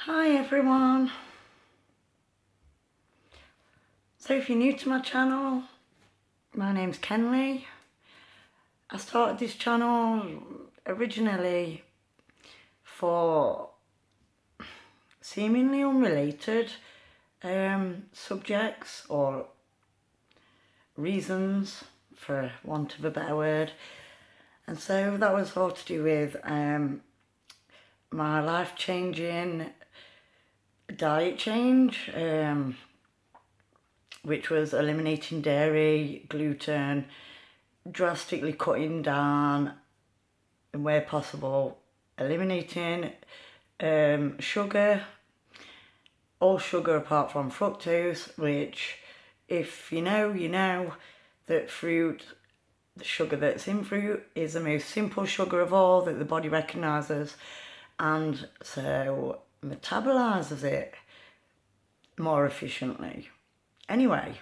Hi everyone. So if you're new to my channel, my name's Kenley. I started this channel originally for seemingly unrelated subjects or reasons, for want of a better word. And so that was all to do with my life-changing diet change, which was eliminating dairy, gluten, drastically cutting down, and where possible, eliminating sugar, all sugar apart from fructose, which, if you know, you know that fruit, the sugar that's in fruit, is the most simple sugar of all that the body recognises, and so metabolises it more efficiently. Anyway,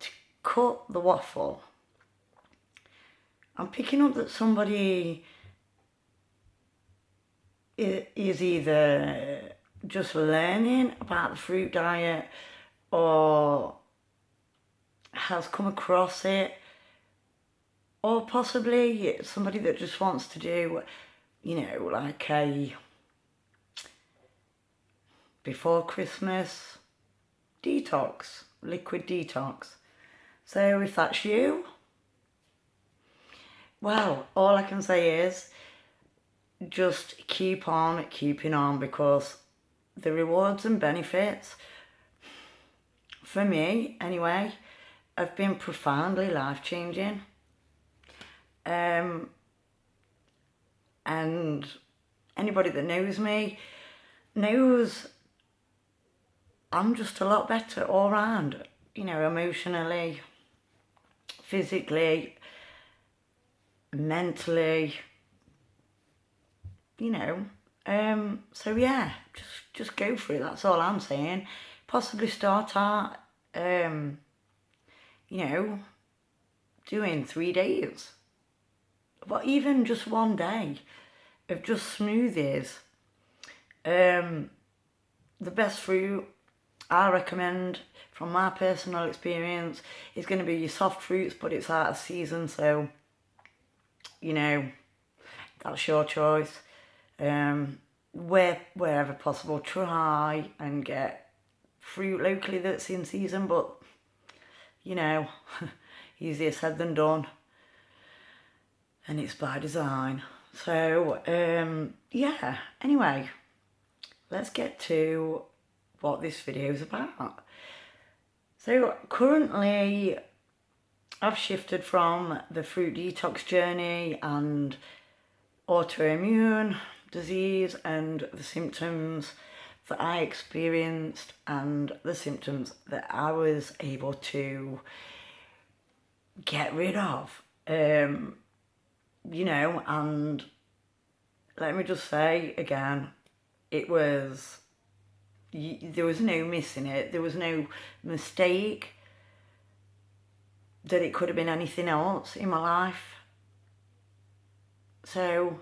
to cut the waffle, I'm picking up that somebody is either just learning about the fruit diet or has come across it, or possibly somebody that just wants to do, you know, like a before Christmas detox, liquid detox. So if that's you, well, all I can say is just keep on keeping on, because the rewards and benefits, for me anyway, have been profoundly life-changing. And anybody that knows me knows I'm just a lot better all round, you know, emotionally, physically, mentally, you know. So yeah, just go for it, that's all I'm saying. Possibly start out, you know, doing 3 days, but even just one day of just smoothies. The best fruit I recommend, from my personal experience, is going to be your soft fruits, but it's out of season, so, you know, that's your choice. Wherever possible, try and get fruit locally that's in season, but, you know, easier said than done, and it's by design. So, yeah, anyway, let's get to what this video is about. So currently I've shifted from the fruit detox journey and autoimmune disease and the symptoms that I experienced and the symptoms that I was able to get rid of, you know. And let me just say again, it was, there was no missing it, there was no mistake that it could have been anything else in my life. So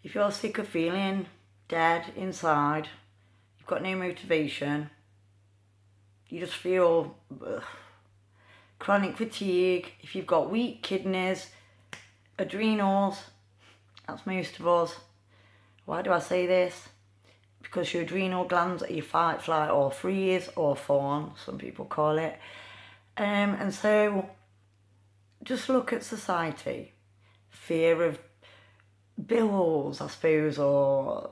if you're sick of feeling dead inside, you've got no motivation, you just feel chronic fatigue, if you've got weak kidneys, adrenals, that's most of us. Why do I say this? Because your adrenal glands are your fight, flight or freeze or fawn, some people call it. And so just look at society. Fear of bills, I suppose, or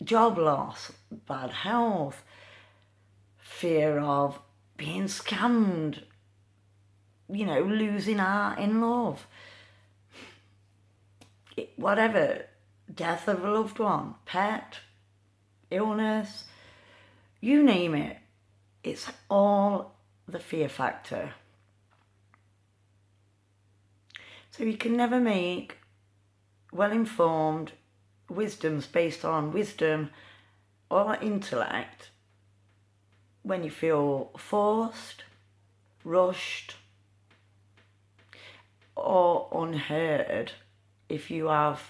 job loss, bad health, fear of being scammed, you know, losing out in love, whatever, death of a loved one, pet, illness, you name it, it's all the fear factor. So you can never make well-informed wisdoms based on wisdom or intellect when you feel forced, rushed, or unheard. If you have,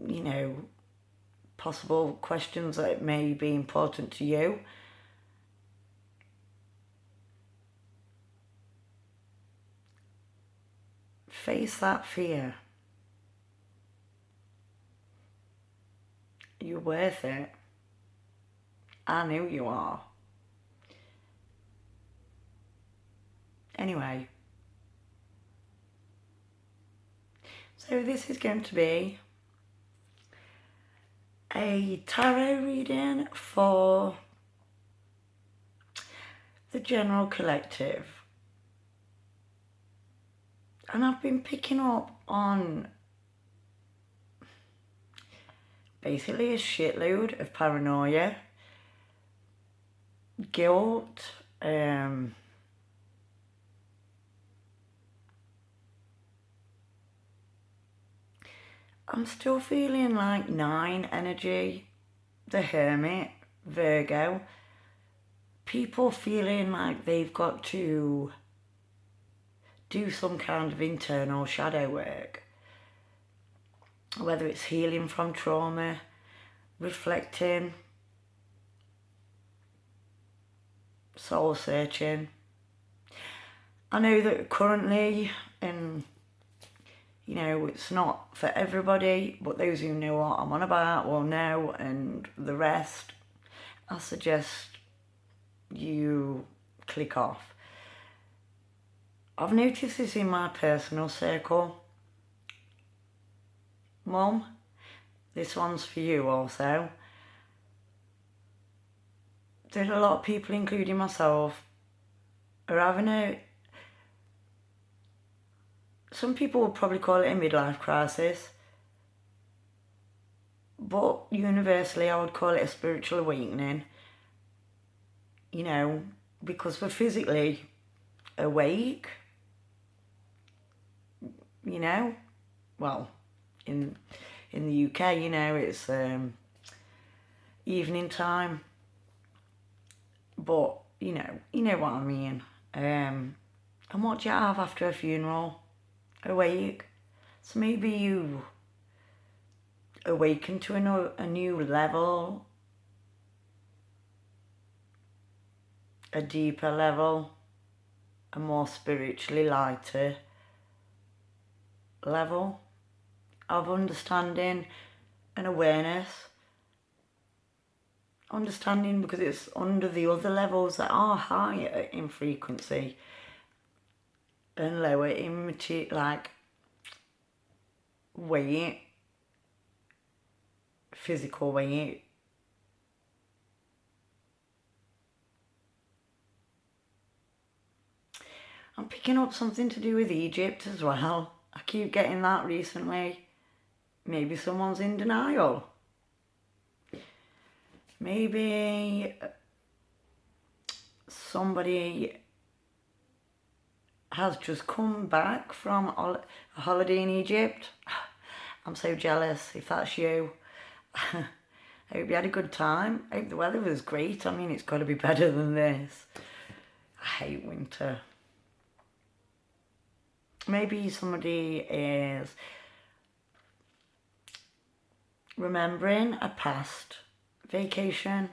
you know, possible questions that may be important to you. Face that fear. You're worth it. I know you are. Anyway, so this is going to be a tarot reading for the general collective. And I've been picking up on basically a shitload of paranoia, guilt, I'm still feeling like 9 energy, the Hermit, Virgo. People feeling like they've got to do some kind of internal shadow work. Whether it's healing from trauma, reflecting, soul searching. I know that currently, and you know, it's not for everybody, but those who know what I'm on about will know, and the rest, I suggest you click off. I've noticed this in my personal circle. Mum, this one's for you also. There's a lot of people, including myself, are having some people would probably call it a midlife crisis, but universally I would call it a spiritual awakening. You know, because we're physically awake, you know, well, in the UK, you know, it's evening time, but you know what I mean. And what do you have after a funeral? Awake. So maybe you awaken to a new level, a deeper level, a more spiritually lighter level of understanding and awareness. Understanding because it's under the other levels that are higher in frequency and lower in like weight, physical weight. I'm picking up something to do with Egypt as well. I keep getting that recently. Maybe someone's in denial. Maybe somebody has just come back from a holiday in Egypt. I'm so jealous if that's you. I hope you had a good time. I hope the weather was great. I mean, it's got to be better than this. I hate winter. Maybe somebody is remembering a past vacation.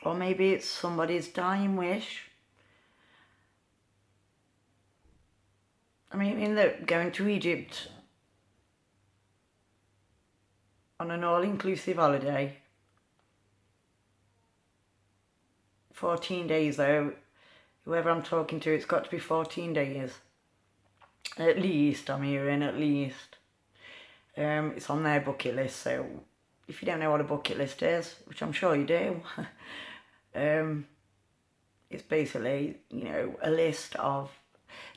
Or maybe it's somebody's dying wish. I mean, they're going to Egypt on an all-inclusive holiday. 14 days though. Whoever I'm talking to, it's got to be 14 days. At least, I'm hearing, at least. It's on their bucket list, so if you don't know what a bucket list is, which I'm sure you do, it's basically, you know, a list of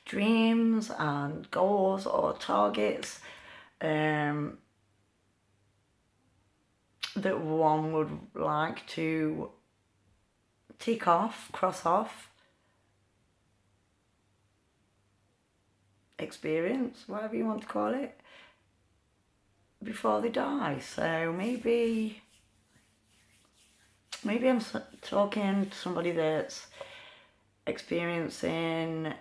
dreams and goals or targets that one would like to tick off, cross off, experience, whatever you want to call it, before they die. So maybe I'm talking to somebody that's experiencing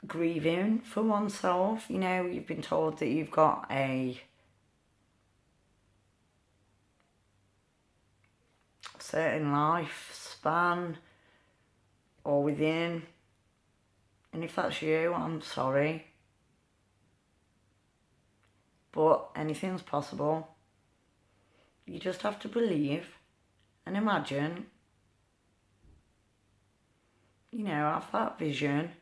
grieving for oneself. You know, you've been told that you've got a certain lifespan or within. And if that's you, I'm sorry. But anything's possible. You just have to believe and imagine, you know, have that vision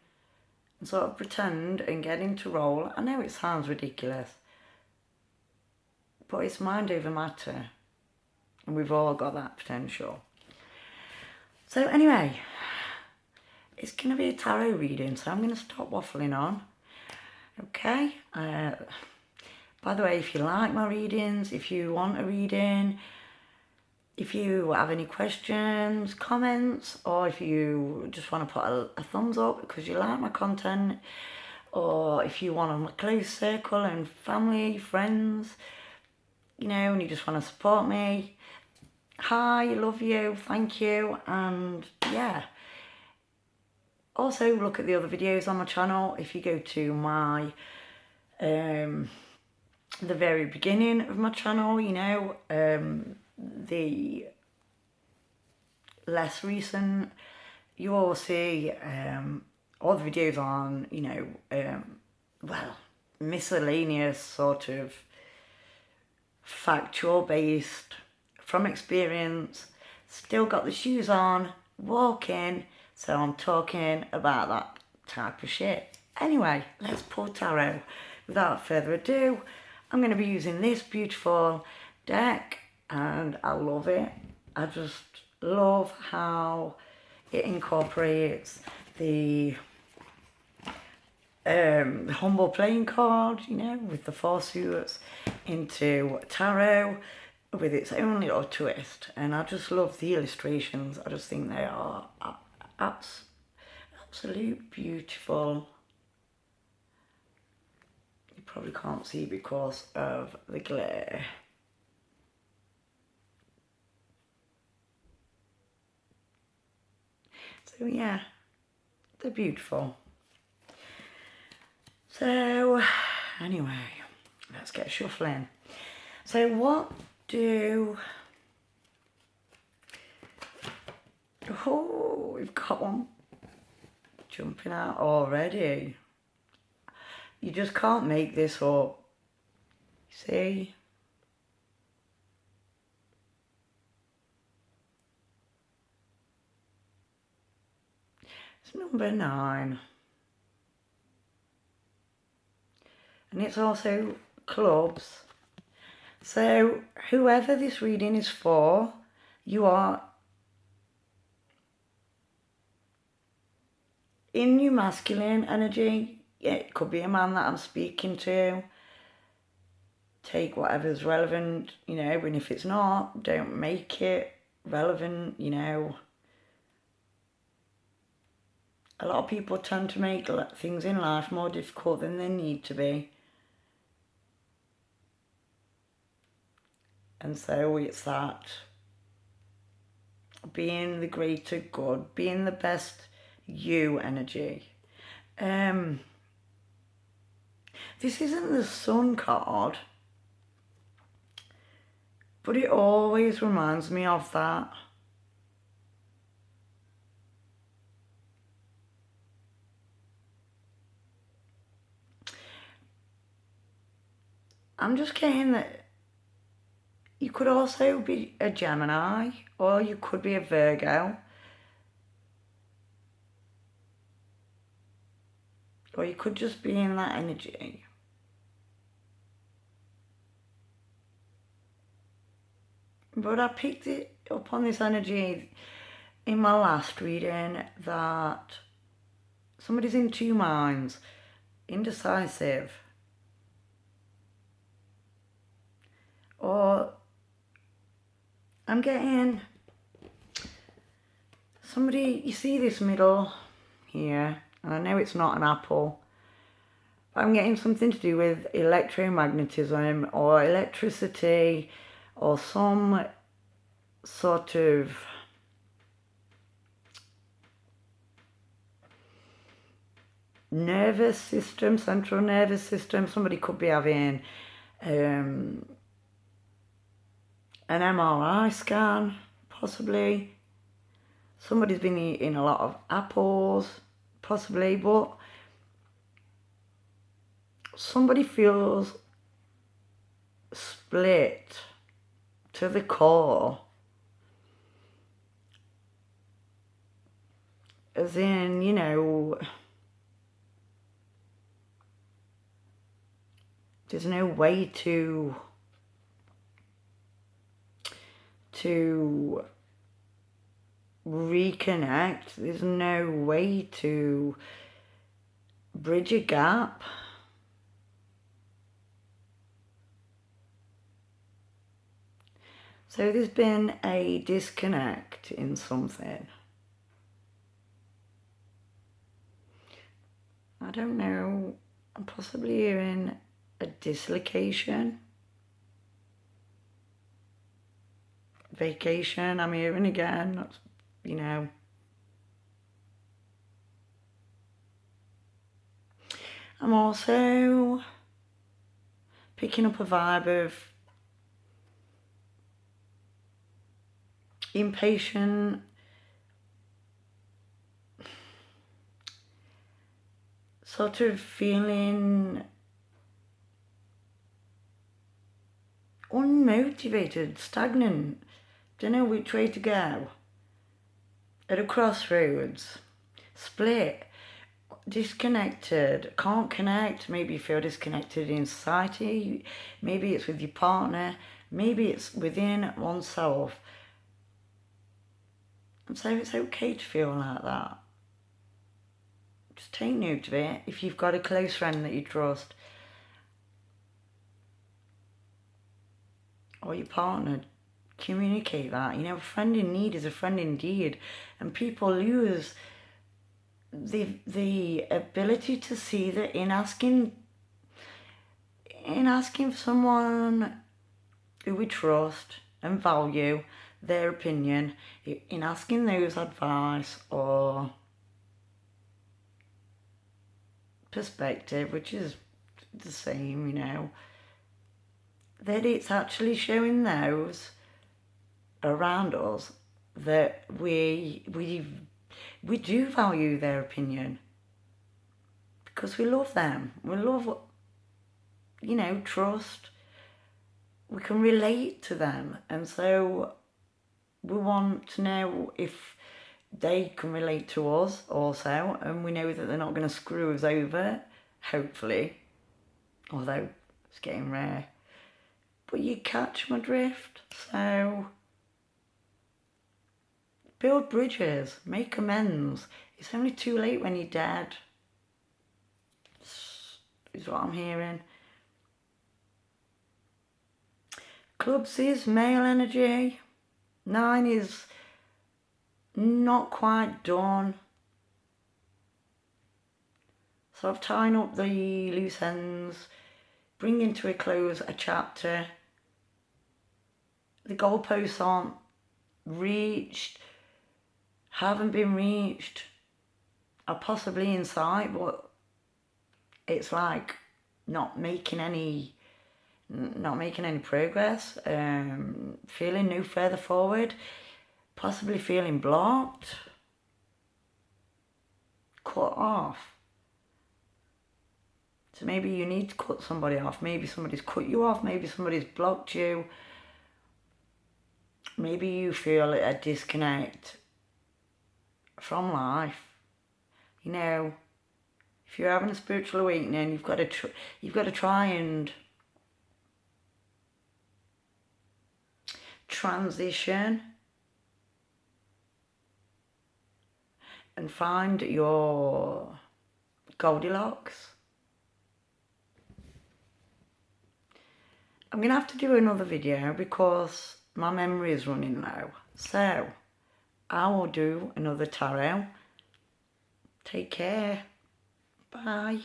and sort of pretend and get into role. I know it sounds ridiculous, but it's mind over matter. And we've all got that potential. So anyway, it's going to be a tarot reading, so I'm going to stop waffling on. Okay? By the way, if you like my readings, if you want a reading, if you have any questions, comments, or if you just want to put a thumbs up because you like my content, or if you want a close circle and family, friends, you know, and you just want to support me, hi, love you, thank you, and yeah. Also, look at the other videos on my channel. If you go to my, the very beginning of my channel, you know, the less recent, you all see all the videos on, you know, well, miscellaneous sort of factual based, from experience, still got the shoes on, walking, so I'm talking about that type of shit. Anyway, let's pull tarot. Without further ado, I'm going to be using this beautiful deck, and I love it. I just love how it incorporates the humble playing card, you know, with the four suits into tarot with its own little twist. And I just love the illustrations. I just think they are absolute beautiful. You probably can't see because of the glare. So yeah, they're beautiful. So anyway, let's get shuffling. So what do... Oh, we've got one jumping out already. You just can't make this up. See? It's number 9. And it's also clubs. So whoever this reading is for, you are in your masculine energy. It could be a man that I'm speaking to. Take whatever's relevant, you know, and if it's not, don't make it relevant, you know. A lot of people tend to make things in life more difficult than they need to be. And so it's that being the greater good, being the best you energy. This isn't the Sun card, but it always reminds me of that. I'm just getting that you could also be a Gemini, or you could be a Virgo, or you could just be in that energy. But I picked it up on this energy in my last reading that somebody's in two minds, indecisive, or I'm getting somebody, you see this middle here, and I know it's not an apple, but I'm getting something to do with electromagnetism or electricity or some sort of nervous system, central nervous system. Somebody could be having an MRI scan, possibly. Somebody's been eating a lot of apples, possibly, but somebody feels split to the core. As in, you know, there's no way to reconnect. There's no way to bridge a gap. So there's been a disconnect in something. I don't know, I'm possibly hearing a dislocation. Vacation, I'm hearing again, that's, you know. I'm also picking up a vibe of impatient, sort of feeling unmotivated, stagnant, don't know which way to go, at a crossroads, split, disconnected, can't connect. Maybe you feel disconnected in society, maybe it's with your partner, maybe it's within oneself. And so it's okay to feel like that. Just take note of it. If you've got a close friend that you trust, or your partner, communicate that. You know, a friend in need is a friend indeed. And people lose the ability to see that in asking for someone who we trust and value their opinion, in asking those advice or perspective, which is the same, you know, that it's actually showing those around us that we do value their opinion, because we love them. We love, you know, trust. We can relate to them, and so we want to know if they can relate to us also, and we know that they're not going to screw us over, hopefully, although it's getting rare. But you catch my drift. So build bridges, make amends. It's only too late when you're dead, is what I'm hearing. Clubs is male energy. 9 is not quite done. So I've tied up the loose ends, bringing to a close a chapter. The goalposts aren't reached, haven't been reached, are possibly in sight, but it's like not making any progress, feeling no further forward, possibly feeling blocked, cut off. So maybe you need to cut somebody off. Maybe somebody's cut you off. Maybe somebody's blocked you. Maybe you feel a disconnect from life. You know, if you're having a spiritual awakening, you've got to try and transition and find your Goldilocks. I'm going to have to do another video because my memory is running low. So, I will do another tarot. Take care. Bye.